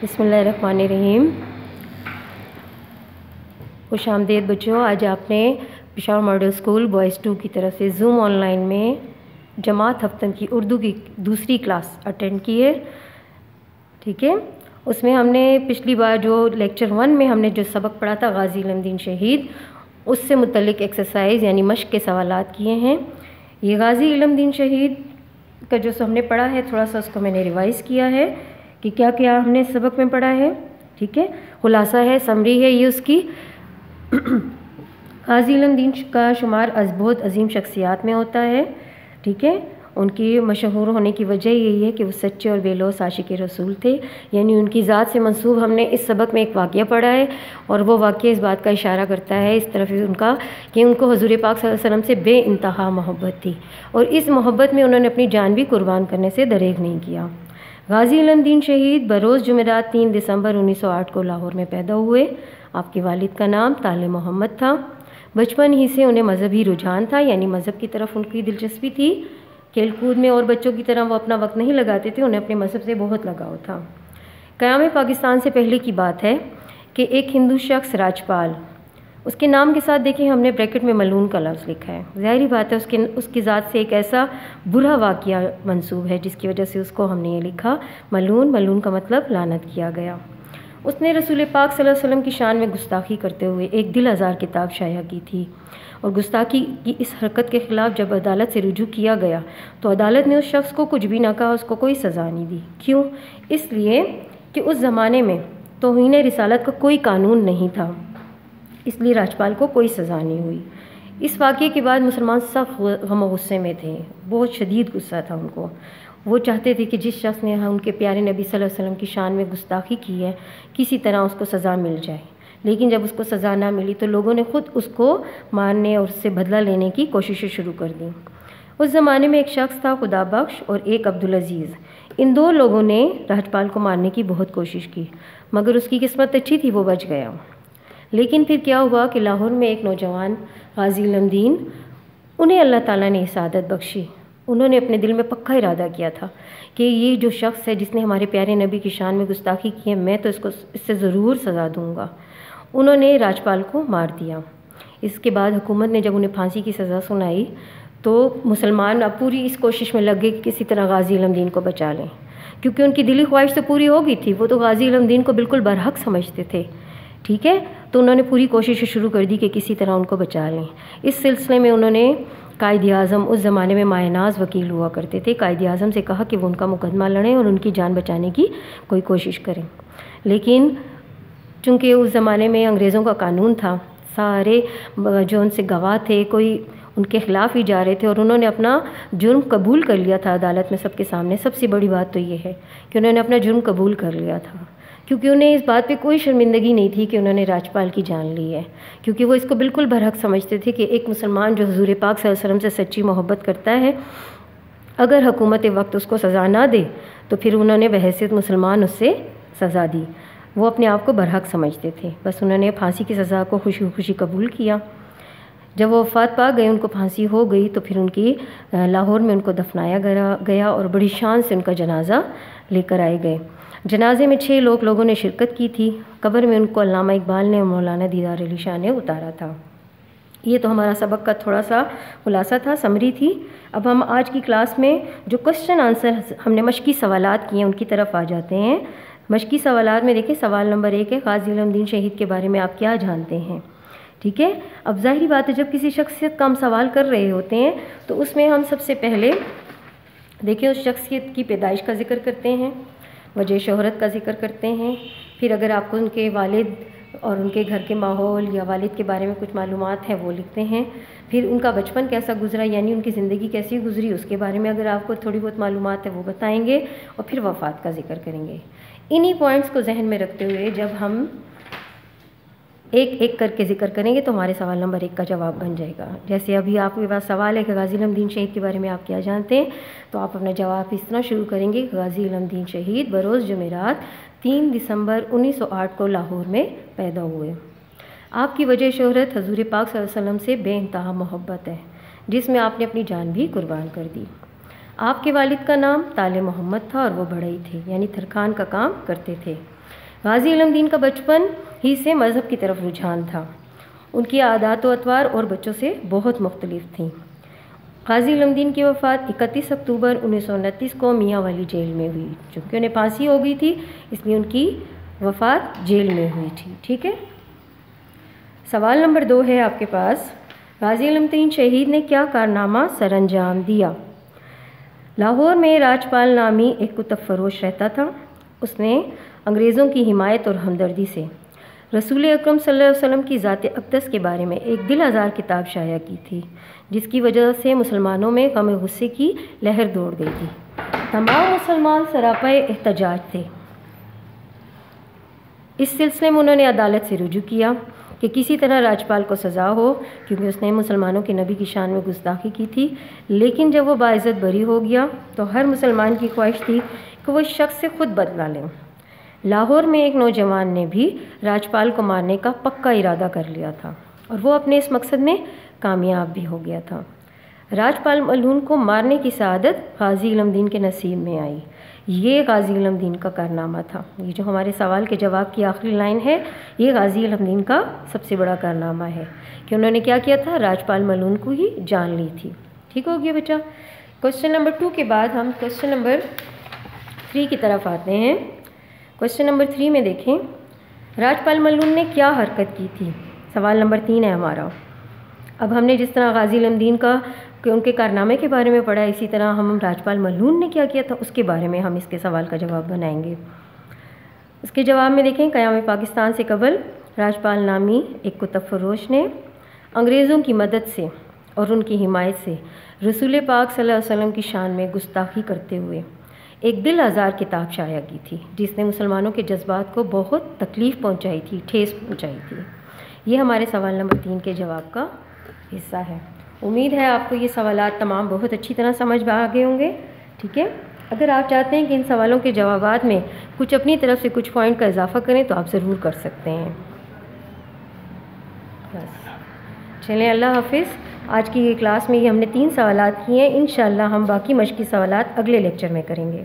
بسم اللہ الرحمن الرحیم۔ خوش آمدید بچوں، آج آپ نے پشاور ماڈل اسکول بوائز 2 کی طرف سے زوم آن لائن میں جماعت ہفتم کی اردو کی دوسری کلاس اٹینڈ کی ہے، ٹھیک ہے۔ اس میں ہم نے پچھلی بار جو لیکچر 1 میں ہم نے جو سبق پڑھا تھا غازی علم دین شہید، اس سے متعلق ایکسرسائز یعنی مشق کے سوالات کیے ہیں۔ یہ غازی علم دین شہید کا جو ہم نے پڑھا ہے، تھوڑا سا اس کو میں نے ریوائز کیا ہے کہ کیا کیا ہم نے سبق میں پڑھا ہے، ٹھیک ہے۔ خلاصہ ہے، سمری ہے یہ اس کی۔ غازی علم دین کا شمار بہت عظیم شخصیات میں ہوتا ہے، ٹھیک ہے۔ ان کی مشہور ہونے کی وجہ یہی ہے کہ وہ سچے اور بے لوث عاشق رسول تھے، یعنی ان کی ذات سے منسوب ہم نے اس سبق میں ایک واقعہ پڑھا ہے، اور وہ واقعہ اس بات کا اشارہ کرتا ہے اس طرف ان کا کہ ان کو حضور پاک صلی اللہ علیہ وسلم سے بے انتہا محبت تھی، اور اس محبت میں انہوں نے اپنی جان بھی قربان کرنے سے دریغ نہیں کیا۔ غازی علم دین شہید بروز جمعرات 3 دسمبر 1908 کو لاہور میں پیدا ہوئے۔ آپ کے والد کا نام طالب محمد تھا۔ بچپن ہی سے انہیں مذہبی رجحان تھا، یعنی مذہب کی طرف ان کی دلچسپی تھی۔ کھیل کود میں اور بچوں کی طرح وہ اپنا وقت نہیں لگاتے تھے، انہیں اپنے مذہب سے بہت لگاؤ تھا۔ قیام پاکستان سے پہلے کی بات ہے کہ ایک ہندو شخص راجپال، اس کے نام کے ساتھ دیکھیں ہم نے بریکٹ میں ملعون کا لفظ لکھا ہے۔ ظاہری بات ہے اس کی ذات سے ایک ایسا برا واقعہ منسوب ہے جس کی وجہ سے اس کو ہم نے یہ لکھا ملعون۔ ملعون کا مطلب لعنت کیا گیا۔ اس نے رسول پاک صلی اللہ علیہ وسلم کی شان میں گستاخی کرتے ہوئے ایک دل آزار کتاب شائع کی تھی، اور گستاخی کی اس حرکت کے خلاف جب عدالت سے رجوع کیا گیا تو عدالت نے اس شخص کو کچھ بھی نہ کہا، اس کو کوئی سزا نہیں دی۔ کیوں؟ اس لیے کہ اس زمانے میں توہین رسالت کا کوئی قانون نہیں تھا، اس لیے راجپال کو کوئی سزا نہیں ہوئی۔ اس واقعے کے بعد مسلمان سخت غم و غصے میں تھے، بہت شدید غصہ تھا ان کو۔ وہ چاہتے تھے کہ جس شخص نے ان کے پیارے نبی صلی اللہ علیہ وسلم کی شان میں گستاخی کی ہے، کسی طرح اس کو سزا مل جائے۔ لیکن جب اس کو سزا نہ ملی تو لوگوں نے خود اس کو مارنے اور اس سے بدلہ لینے کی کوششیں شروع کر دیں۔ اس زمانے میں ایک شخص تھا خدا بخش اور ایک عبدالعزیز۔ ان دو لوگوں نے راجپال کو مارنے کی بہت کوشش کی، مگر اس کی قسمت اچھی تھی، وہ بچ گیا۔ لیکن پھر کیا ہوا کہ لاہور میں ایک نوجوان غازی علم دین، انہیں اللہ تعالیٰ نے سعادت بخشی۔ انہوں نے اپنے دل میں پکا ارادہ کیا تھا کہ یہ جو شخص ہے جس نے ہمارے پیارے نبی کی شان میں گستاخی کی ہے، میں تو اس سے ضرور سزا دوں گا۔ انہوں نے راجپال کو مار دیا۔ اس کے بعد حکومت نے جب انہیں پھانسی کی سزا سنائی تو مسلمان اب پوری اس کوشش میں لگ گئے کہ کسی طرح غازی علم دین کو بچا لیں، کیونکہ ان کی دلی خواہش تو پوری ہو گئی تھی، وہ تو غازی علم دین کو بالکل برحق سمجھتے تھے، ٹھیک ہے۔ تو انہوں نے پوری کوشش شروع کر دی کہ کسی طرح ان کو بچا لیں۔ اس سلسلے میں انہوں نے قائد اعظم، اس زمانے میں مایہ ناز وکیل ہوا کرتے تھے، قائد اعظم سے کہا کہ وہ ان کا مقدمہ لڑیں اور ان کی جان بچانے کی کوئی کوشش کریں۔ لیکن چونکہ اس زمانے میں انگریزوں کا قانون تھا، سارے جو ان سے گواہ تھے کوئی ان کے خلاف ہی جا رہے تھے، اور انہوں نے اپنا جرم قبول کر لیا تھا عدالت میں سب کے سامنے۔ سب سے بڑی بات تو یہ ہے کہ انہوں نے اپنا جرم قبول کر لیا تھا، کیونکہ انہیں اس بات پہ کوئی شرمندگی نہیں تھی کہ انہوں نے راجپال کی جان لی ہے، کیونکہ وہ اس کو بالکل برحق سمجھتے تھے کہ ایک مسلمان جو حضور پاک صلی اللہ علیہ وسلم سے سچی محبت کرتا ہے، اگر حکومت وقت اس کو سزا نہ دے تو پھر انہوں نے بحیثیت مسلمان اس سے سزا دی۔ وہ اپنے آپ کو برحق سمجھتے تھے، بس انہوں نے پھانسی کی سزا کو خوشی خوشی قبول کیا۔ جب وہ وفات پا گئے، ان کو پھانسی ہو گئی، تو پھر ان کی لاہور میں ان کو دفنایا گیا اور بڑی شان سے ان کا جنازہ لے کر آئے گئے۔ جنازے میں 6 لوگوں نے شرکت کی تھی۔ قبر میں ان کو علامہ اقبال نے اور مولانا دیدار علی شاہ نے اتارا تھا۔ یہ تو ہمارا سبق کا تھوڑا سا خلاصہ تھا، سمری تھی۔ اب ہم آج کی کلاس میں جو کوشچن آنسر ہم نے مشقی سوالات کیے ہیں ان کی طرف آ جاتے ہیں۔ مشقی سوالات میں دیکھیں سوال نمبر 1 ہے غازی علم دین شہید کے بارے میں آپ کیا جانتے ہیں، ٹھیک ہے۔ اب ظاہری بات ہے جب کسی شخصیت کا ہم سوال کر رہے ہوتے ہیں تو اس میں ہم سب سے پہلے دیکھیں اس شخصیت کی پیدائش کا ذکر کرتے ہیں، وجہ شہرت کا ذکر کرتے ہیں، پھر اگر آپ کو ان کے والد اور ان کے گھر کے ماحول یا والد کے بارے میں کچھ معلومات ہیں وہ لکھتے ہیں، پھر ان کا بچپن کیسا گزرا یعنی ان کی زندگی کیسی گزری اس کے بارے میں اگر آپ کو تھوڑی بہت معلومات ہے وہ بتائیں گے، اور پھر وفات کا ذکر کریں گے۔ انہی پوائنٹس کو ذہن میں رکھتے ہوئے جب ہم ایک ایک کر کے ذکر کریں گے تو ہمارے سوال نمبر 1 کا جواب بن جائے گا۔ جیسے ابھی آپ کے پاس سوال ہے کہ غازی علم دین شہید کے بارے میں آپ کیا جانتے ہیں، تو آپ اپنا جواب اس طرح شروع کریں گے: غازی علم دین شہید بروز جمعرات 3 دسمبر 1908 کو لاہور میں پیدا ہوئے۔ آپ کی وجہ شہرت حضور پاک صلی اللہ علیہ وسلم سے بے انتہا محبت ہے، جس میں آپ نے اپنی جان بھی قربان کر دی۔ آپ کے والد کا نام طالع محمد تھا اور وہ بڑھئی تھے، یعنی ترکھان کا کام کرتے تھے۔ غازی علم دین کا بچپن ہی سے مذہب کی طرف رجحان تھا۔ ان کی عادات و اطوار اور بچوں سے بہت مختلف تھیں۔ غازی علم دین کی وفات 31 اکتوبر 1929 کو میاں والی جیل میں ہوئی۔ چونکہ انہیں پھانسی ہو گئی تھی اس لیے ان کی وفات جیل میں ہوئی تھی، ٹھیک ہے۔ سوال نمبر 2 ہے آپ کے پاس، غازی علم دین شہید نے کیا کارنامہ سر انجام دیا؟ لاہور میں راجپال نامی ایک کتب فروش رہتا تھا۔ اس نے انگریزوں کی حمایت اور ہمدردی سے رسول اکرم صلی اللہ علیہ وسلم کی ذات اقدس کے بارے میں ایک دل آزار کتاب شائع کی تھی، جس کی وجہ سے مسلمانوں میں غم غصے کی لہر دوڑ گئی تھی۔ تمام مسلمان سراپے احتجاج تھے۔ اس سلسلے میں انہوں نے عدالت سے رجوع کیا کہ کسی طرح راجپال کو سزا ہو، کیونکہ اس نے مسلمانوں کے نبی کی شان میں گستاخی کی تھی۔ لیکن جب وہ باعزت بری ہو گیا تو ہر مسلمان کی خواہش تھی کہ وہ اس شخص سے خود بدلہ لیں۔ لاہور میں ایک نوجوان نے بھی راجپال کو مارنے کا پکا ارادہ کر لیا تھا اور وہ اپنے اس مقصد میں کامیاب بھی ہو گیا تھا۔ راجپال ملعون کو مارنے کی سعادت غازی علم دین کے نصیب میں آئی۔ یہ غازی علم دین کا کارنامہ تھا۔ یہ جو ہمارے سوال کے جواب کی آخری لائن ہے، یہ غازی علم دین کا سب سے بڑا کارنامہ ہے کہ انہوں نے کیا کیا تھا، راجپال ملعون کو ہی جان لی تھی۔ ٹھیک ہو گیا بیٹا۔ کوشچن نمبر 2 کے بعد ہم کوشچن نمبر 3 کی طرف آتے ہیں۔ کوشچن نمبر 3 میں دیکھیں، راجپال ملعون نے کیا حرکت کی تھی؟ سوال نمبر 3 ہے ہمارا۔ اب ہم نے جس طرح غازی علم دین کا کہ ان کے کارنامے کے بارے میں پڑھا، اسی طرح ہم راجپال ملعون نے کیا کیا تھا اس کے بارے میں ہم اس کے سوال کا جواب بنائیں گے۔ اس کے جواب میں دیکھیں، قیام پاکستان سے قبل راجپال نامی ایک کتب فروش نے انگریزوں کی مدد سے اور ان کی حمایت سے رسول پاک صلی اللہ علیہ وسلم کی شان میں گستاخی کرتے ہوئے ایک دل آزار کتاب شائع کی تھی، جس نے مسلمانوں کے جذبات کو بہت تکلیف پہنچائی تھی، ٹھیس پہنچائی تھی۔ یہ ہمارے سوال نمبر 3 کے جواب کا حصہ ہے۔ امید ہے آپ کو یہ سوالات تمام بہت اچھی طرح سمجھ میں آ گئے ہوں گے، ٹھیک ہے۔ اگر آپ چاہتے ہیں کہ ان سوالوں کے جوابات میں کچھ اپنی طرف سے کچھ پوائنٹ کا اضافہ کریں تو آپ ضرور کر سکتے ہیں۔ بس چلیں، اللہ حافظ۔ آج کی یہ کلاس میں یہ ہم نے 3 سوالات کیے ہیں۔ انشاءاللہ ہم باقی مشقی سوالات اگلے لیکچر میں کریں گے۔